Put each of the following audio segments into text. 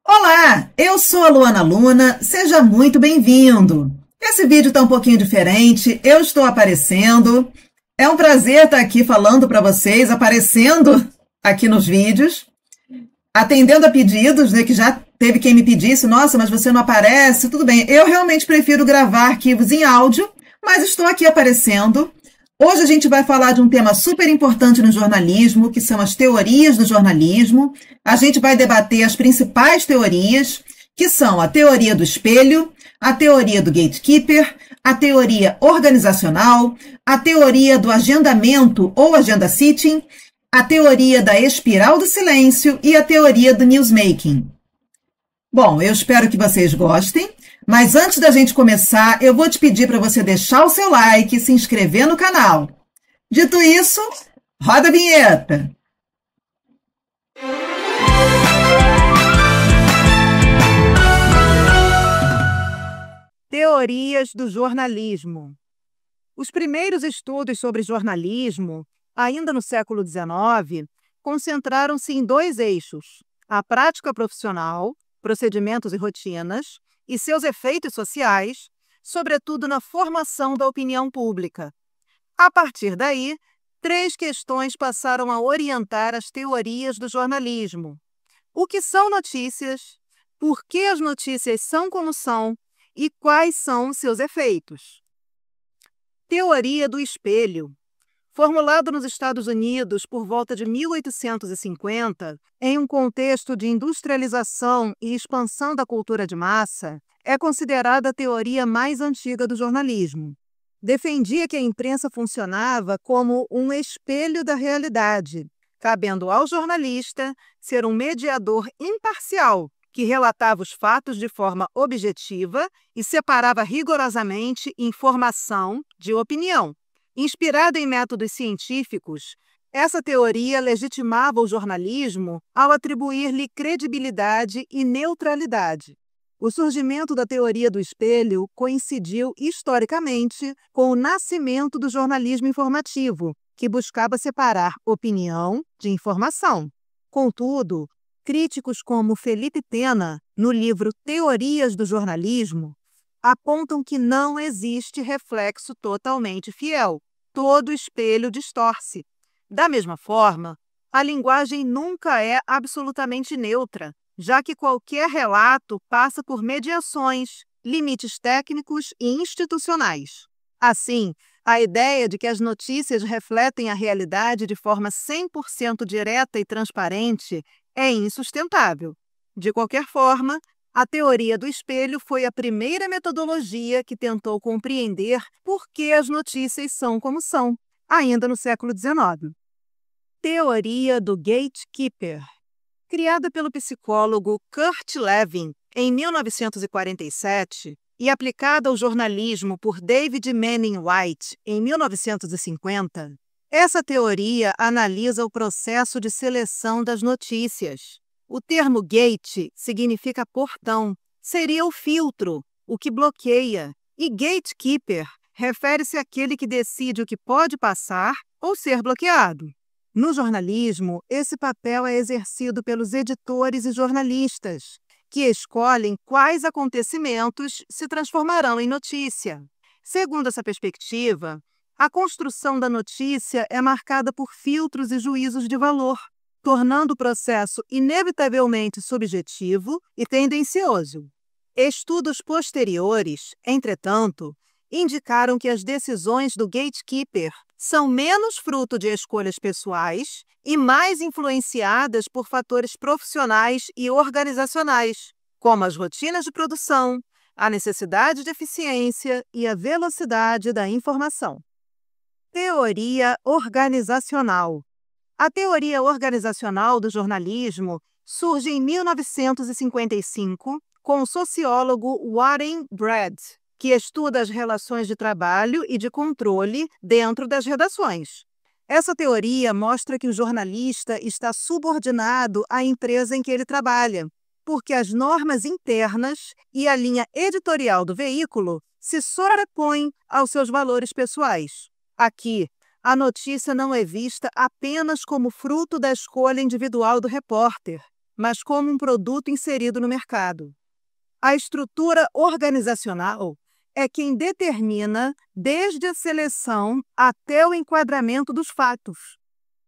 Olá, eu sou a Luana Luna, seja muito bem-vindo. Esse vídeo está um pouquinho diferente, eu estou aparecendo. É um prazer estar aqui falando para vocês, aparecendo aqui nos vídeos, atendendo a pedidos, né, que já teve quem me pedisse, nossa, mas você não aparece, tudo bem. Eu realmente prefiro gravar arquivos em áudio, mas estou aqui aparecendo. Hoje a gente vai falar de um tema super importante no jornalismo, que são as teorias do jornalismo. A gente vai debater as principais teorias, que são a teoria do espelho, a teoria do gatekeeper, a teoria organizacional, a teoria do agendamento ou agenda setting, a teoria da espiral do silêncio e a teoria do newsmaking. Bom, eu espero que vocês gostem. Mas antes da gente começar, eu vou te pedir para você deixar o seu like e se inscrever no canal. Dito isso, roda a vinheta! Teorias do jornalismo. Os primeiros estudos sobre jornalismo, ainda no século XIX, concentraram-se em dois eixos: a prática profissional, procedimentos e rotinas, e seus efeitos sociais, sobretudo na formação da opinião pública. A partir daí, três questões passaram a orientar as teorias do jornalismo: o que são notícias, por que as notícias são como são e quais são seus efeitos. Teoria do espelho. Formulado nos Estados Unidos por volta de 1850, em um contexto de industrialização e expansão da cultura de massa, é considerada a teoria mais antiga do jornalismo. Defendia que a imprensa funcionava como um espelho da realidade, cabendo ao jornalista ser um mediador imparcial que relatava os fatos de forma objetiva e separava rigorosamente informação de opinião. Inspirada em métodos científicos, essa teoria legitimava o jornalismo ao atribuir-lhe credibilidade e neutralidade. O surgimento da teoria do espelho coincidiu historicamente com o nascimento do jornalismo informativo, que buscava separar opinião de informação. Contudo, críticos como Felipe Pena, no livro Teorias do Jornalismo, apontam que não existe reflexo totalmente fiel. Todo espelho distorce. Da mesma forma, a linguagem nunca é absolutamente neutra, já que qualquer relato passa por mediações, limites técnicos e institucionais. Assim, a ideia de que as notícias refletem a realidade de forma 100% direta e transparente é insustentável. De qualquer forma, a teoria do espelho foi a primeira metodologia que tentou compreender por que as notícias são como são, ainda no século XIX. Teoria do gatekeeper. Criada pelo psicólogo Kurt Lewin em 1947 e aplicada ao jornalismo por David Manning White em 1950, essa teoria analisa o processo de seleção das notícias. O termo gate significa portão, seria o filtro, o que bloqueia, e gatekeeper refere-se àquele que decide o que pode passar ou ser bloqueado. No jornalismo, esse papel é exercido pelos editores e jornalistas, que escolhem quais acontecimentos se transformarão em notícia. Segundo essa perspectiva, a construção da notícia é marcada por filtros e juízos de valor, tornando o processo inevitavelmente subjetivo e tendencioso. Estudos posteriores, entretanto, indicaram que as decisões do gatekeeper são menos fruto de escolhas pessoais e mais influenciadas por fatores profissionais e organizacionais, como as rotinas de produção, a necessidade de eficiência e a velocidade da informação. Teoria organizacional. A teoria organizacional do jornalismo surge em 1955 com o sociólogo Warren Brad, que estuda as relações de trabalho e de controle dentro das redações. Essa teoria mostra que o jornalista está subordinado à empresa em que ele trabalha, porque as normas internas e a linha editorial do veículo se sobrepõem aos seus valores pessoais. Aqui, a notícia não é vista apenas como fruto da escolha individual do repórter, mas como um produto inserido no mercado. A estrutura organizacional é quem determina desde a seleção até o enquadramento dos fatos.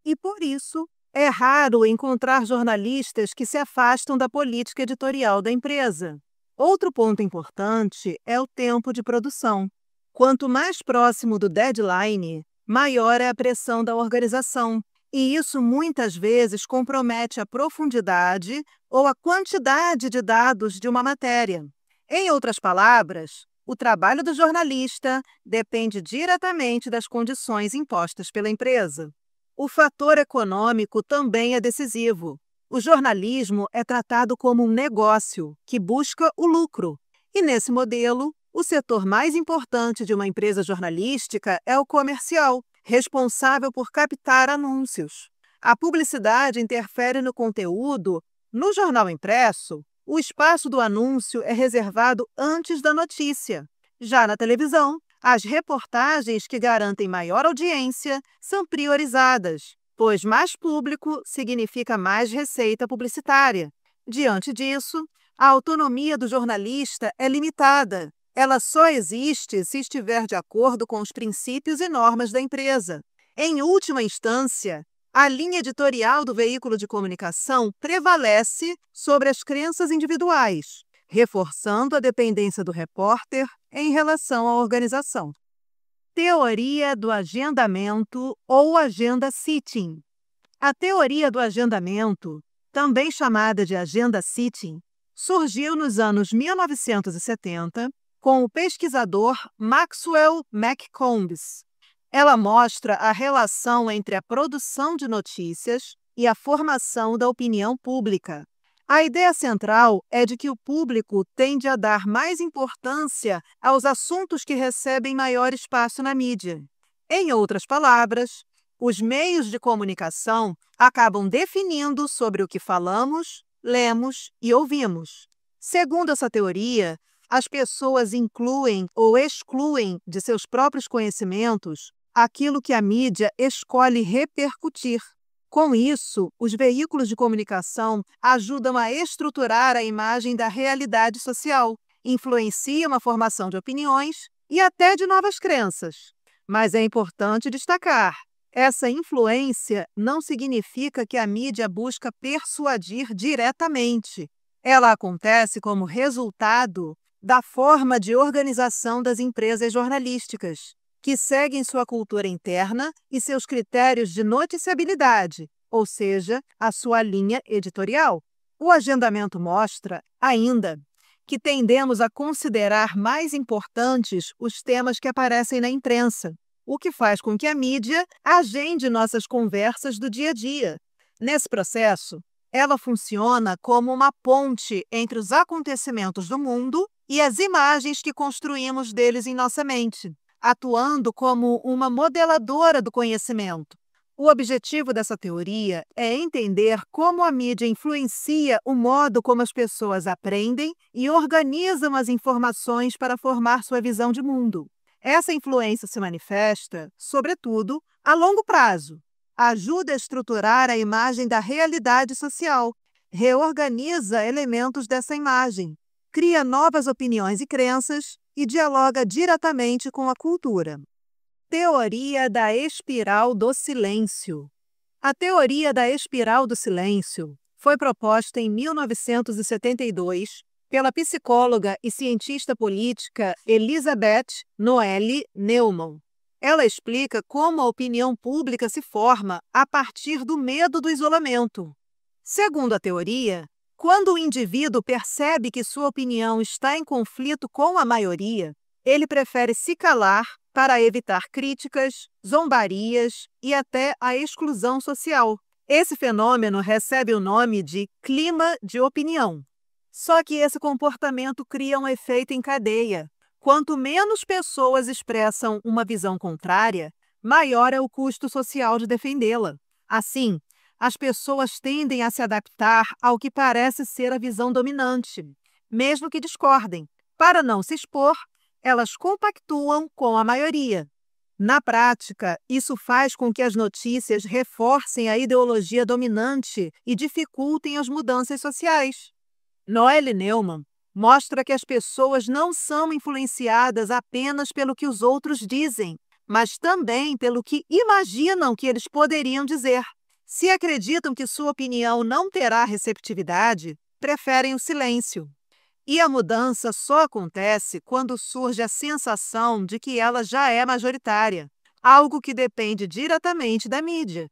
E, por isso, é raro encontrar jornalistas que se afastam da política editorial da empresa. Outro ponto importante é o tempo de produção. Quanto mais próximo do deadline, maior é a pressão da organização, e isso muitas vezes compromete a profundidade ou a quantidade de dados de uma matéria. Em outras palavras, o trabalho do jornalista depende diretamente das condições impostas pela empresa. O fator econômico também é decisivo. O jornalismo é tratado como um negócio que busca o lucro. E, nesse modelo, o setor mais importante de uma empresa jornalística é o comercial, responsável por captar anúncios. A publicidade interfere no conteúdo. No jornal impresso, o espaço do anúncio é reservado antes da notícia. Já na televisão, as reportagens que garantem maior audiência são priorizadas, pois mais público significa mais receita publicitária. Diante disso, a autonomia do jornalista é limitada. Ela só existe se estiver de acordo com os princípios e normas da empresa. Em última instância, a linha editorial do veículo de comunicação prevalece sobre as crenças individuais, reforçando a dependência do repórter em relação à organização. Teoria do agendamento ou agenda setting. A teoria do agendamento, também chamada de agenda setting, surgiu nos anos 1970 com o pesquisador Maxwell McCombs. Ela mostra a relação entre a produção de notícias e a formação da opinião pública. A ideia central é de que o público tende a dar mais importância aos assuntos que recebem maior espaço na mídia. Em outras palavras, os meios de comunicação acabam definindo sobre o que falamos, lemos e ouvimos. Segundo essa teoria, as pessoas incluem ou excluem de seus próprios conhecimentos aquilo que a mídia escolhe repercutir. Com isso, os veículos de comunicação ajudam a estruturar a imagem da realidade social, influenciam a formação de opiniões e até de novas crenças. Mas é importante destacar: essa influência não significa que a mídia busca persuadir diretamente. Ela acontece como resultado da forma de organização das empresas jornalísticas, que seguem sua cultura interna e seus critérios de noticiabilidade, ou seja, a sua linha editorial. O agendamento mostra, ainda, que tendemos a considerar mais importantes os temas que aparecem na imprensa, o que faz com que a mídia agende nossas conversas do dia a dia. Nesse processo, ela funciona como uma ponte entre os acontecimentos do mundo e as imagens que construímos deles em nossa mente, atuando como uma modeladora do conhecimento. O objetivo dessa teoria é entender como a mídia influencia o modo como as pessoas aprendem e organizam as informações para formar sua visão de mundo. Essa influência se manifesta, sobretudo, a longo prazo. Ajuda a estruturar a imagem da realidade social, reorganiza elementos dessa imagem, cria novas opiniões e crenças e dialoga diretamente com a cultura. Teoria da espiral do silêncio. A teoria da espiral do silêncio foi proposta em 1972 pela psicóloga e cientista política Elizabeth Noelle Neumann. Ela explica como a opinião pública se forma a partir do medo do isolamento. Segundo a teoria, quando o indivíduo percebe que sua opinião está em conflito com a maioria, ele prefere se calar para evitar críticas, zombarias e até a exclusão social. Esse fenômeno recebe o nome de clima de opinião. Só que esse comportamento cria um efeito em cadeia. Quanto menos pessoas expressam uma visão contrária, maior é o custo social de defendê-la. Assim, as pessoas tendem a se adaptar ao que parece ser a visão dominante, mesmo que discordem. Para não se expor, elas compactuam com a maioria. Na prática, isso faz com que as notícias reforcem a ideologia dominante e dificultem as mudanças sociais. Noelle Neumann mostra que as pessoas não são influenciadas apenas pelo que os outros dizem, mas também pelo que imaginam que eles poderiam dizer. Se acreditam que sua opinião não terá receptividade, preferem o silêncio. E a mudança só acontece quando surge a sensação de que ela já é majoritária, algo que depende diretamente da mídia.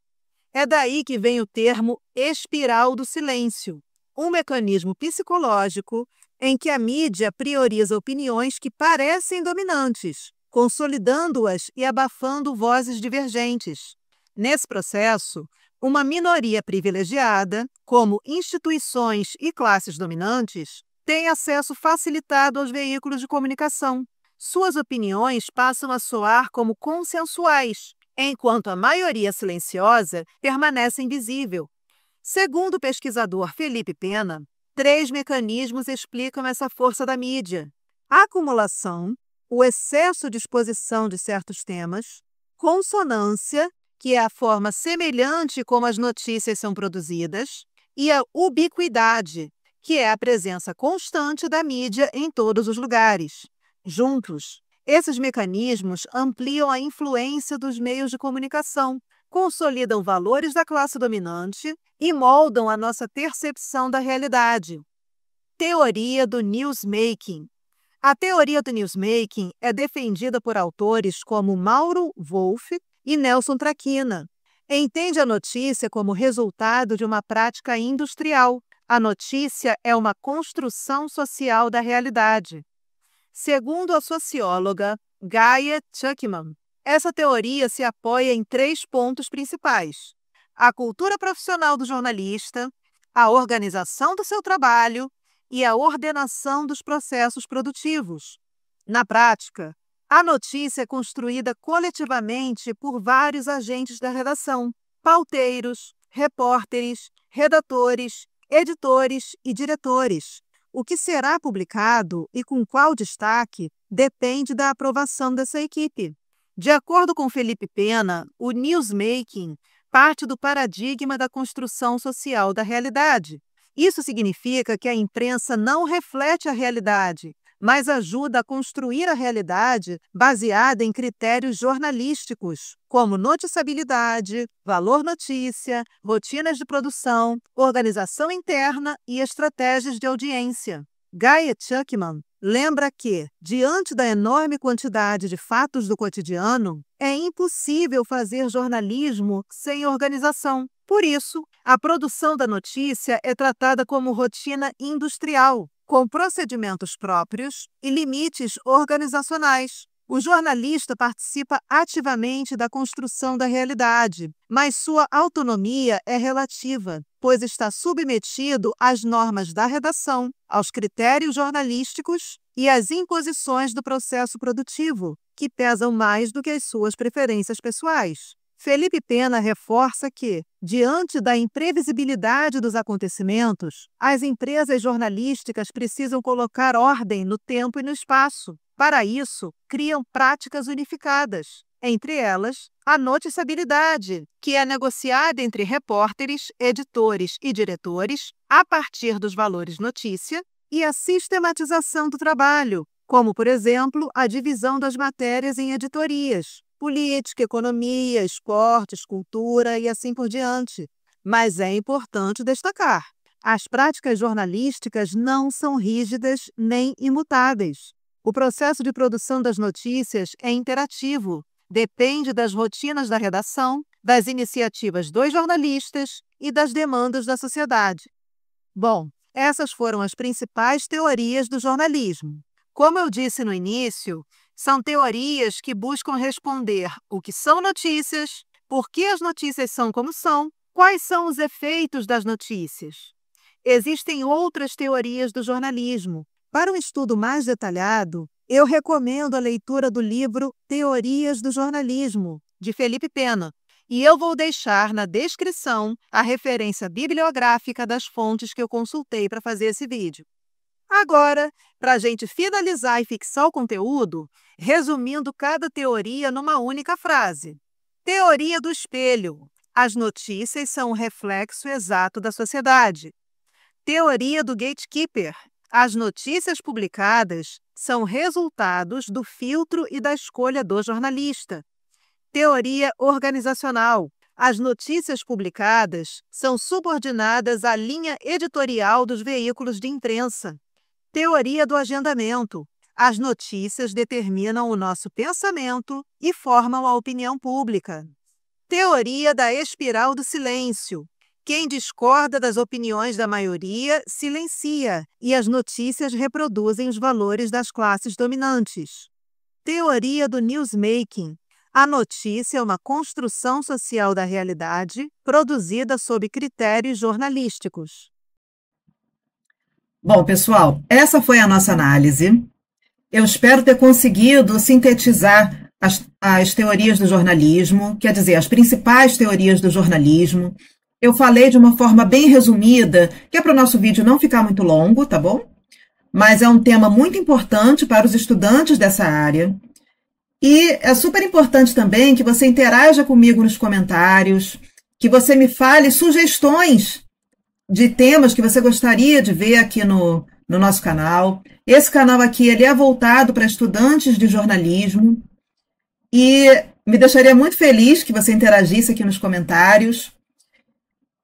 É daí que vem o termo espiral do silêncio, um mecanismo psicológico em que a mídia prioriza opiniões que parecem dominantes, consolidando-as e abafando vozes divergentes. Nesse processo, uma minoria privilegiada, como instituições e classes dominantes, tem acesso facilitado aos veículos de comunicação. Suas opiniões passam a soar como consensuais, enquanto a maioria silenciosa permanece invisível. Segundo o pesquisador Felipe Pena, 3 mecanismos explicam essa força da mídia: a acumulação, o excesso de exposição de certos temas, consonância, que é a forma semelhante como as notícias são produzidas, e a ubiquidade, que é a presença constante da mídia em todos os lugares. Juntos, esses mecanismos ampliam a influência dos meios de comunicação, consolidam valores da classe dominante e moldam a nossa percepção da realidade. Teoria do newsmaking. A teoria do newsmaking é defendida por autores como Mauro Wolff e Nelson Traquina. Entende a notícia como resultado de uma prática industrial. A notícia é uma construção social da realidade. Segundo a socióloga Gaia Tuckman, essa teoria se apoia em 3 pontos principais: a cultura profissional do jornalista, a organização do seu trabalho e a ordenação dos processos produtivos. Na prática, a notícia é construída coletivamente por vários agentes da redação: pauteiros, repórteres, redatores, editores e diretores. O que será publicado e com qual destaque depende da aprovação dessa equipe. De acordo com Felipe Pena, o newsmaking parte do paradigma da construção social da realidade. Isso significa que a imprensa não reflete a realidade, mas ajuda a construir a realidade baseada em critérios jornalísticos, como noticiabilidade, valor notícia, rotinas de produção, organização interna e estratégias de audiência. Gaia Tuckman lembra que, diante da enorme quantidade de fatos do cotidiano, é impossível fazer jornalismo sem organização. Por isso, a produção da notícia é tratada como rotina industrial, com procedimentos próprios e limites organizacionais. O jornalista participa ativamente da construção da realidade, mas sua autonomia é relativa, pois está submetido às normas da redação, aos critérios jornalísticos e às imposições do processo produtivo, que pesam mais do que as suas preferências pessoais. Felipe Pena reforça que, diante da imprevisibilidade dos acontecimentos, as empresas jornalísticas precisam colocar ordem no tempo e no espaço. Para isso, criam práticas unificadas, entre elas a noticiabilidade, que é negociada entre repórteres, editores e diretores a partir dos valores notícia, e a sistematização do trabalho, como, por exemplo, a divisão das matérias em editorias: política, economia, esportes, cultura e assim por diante. Mas é importante destacar: as práticas jornalísticas não são rígidas nem imutáveis. O processo de produção das notícias é interativo, depende das rotinas da redação, das iniciativas dos jornalistas e das demandas da sociedade. Bom, essas foram as principais teorias do jornalismo. Como eu disse no início, são teorias que buscam responder o que são notícias, por que as notícias são como são, quais são os efeitos das notícias. Existem outras teorias do jornalismo. Para um estudo mais detalhado, eu recomendo a leitura do livro Teorias do Jornalismo, de Felipe Pena, e eu vou deixar na descrição a referência bibliográfica das fontes que eu consultei para fazer esse vídeo. Agora, para a gente finalizar e fixar o conteúdo, resumindo cada teoria numa única frase. Teoria do espelho. As notícias são um reflexo exato da sociedade. Teoria do gatekeeper. As notícias publicadas são resultados do filtro e da escolha do jornalista. Teoria organizacional. As notícias publicadas são subordinadas à linha editorial dos veículos de imprensa. Teoria do agendamento. As notícias determinam o nosso pensamento e formam a opinião pública. Teoria da espiral do silêncio. Quem discorda das opiniões da maioria silencia, e as notícias reproduzem os valores das classes dominantes. Teoria do newsmaking. A notícia é uma construção social da realidade, produzida sob critérios jornalísticos. Bom, pessoal, essa foi a nossa análise. Eu espero ter conseguido sintetizar as teorias do jornalismo, quer dizer, as principais teorias do jornalismo. Eu falei de uma forma bem resumida, que é para o nosso vídeo não ficar muito longo, tá bom? Mas é um tema muito importante para os estudantes dessa área. E é super importante também que você interaja comigo nos comentários, que você me fale sugestões de temas que você gostaria de ver aqui no nosso canal. Esse canal aqui ele é voltado para estudantes de jornalismo e me deixaria muito feliz que você interagisse aqui nos comentários.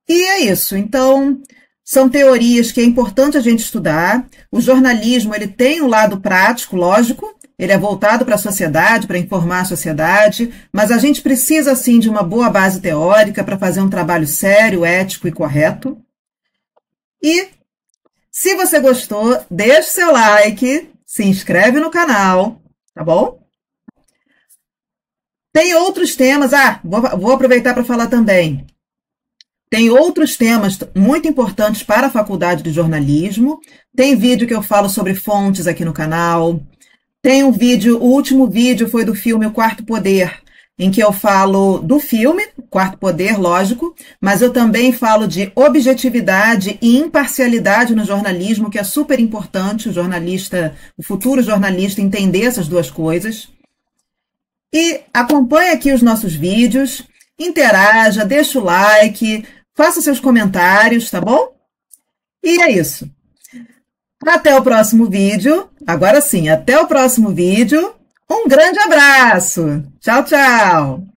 E é isso. Então, são teorias que é importante a gente estudar. O jornalismo ele tem um lado prático, lógico, ele é voltado para a sociedade, para informar a sociedade, mas a gente precisa, sim, de uma boa base teórica para fazer um trabalho sério, ético e correto. E, se você gostou, deixe seu like, se inscreve no canal, tá bom? Tem outros temas, vou aproveitar para falar também. Tem outros temas muito importantes para a faculdade de jornalismo. Tem vídeo que eu falo sobre fontes aqui no canal. Tem um vídeo, o último vídeo foi do filme O Quarto Poder, em que eu falo do filme, Quarto Poder, lógico, mas eu também falo de objetividade e imparcialidade no jornalismo, que é super importante o futuro jornalista entender essas duas coisas. E acompanhe aqui os nossos vídeos, interaja, deixa o like, faça seus comentários, tá bom? E é isso. Até o próximo vídeo. Agora sim, até o próximo vídeo. Um grande abraço. Tchau, tchau.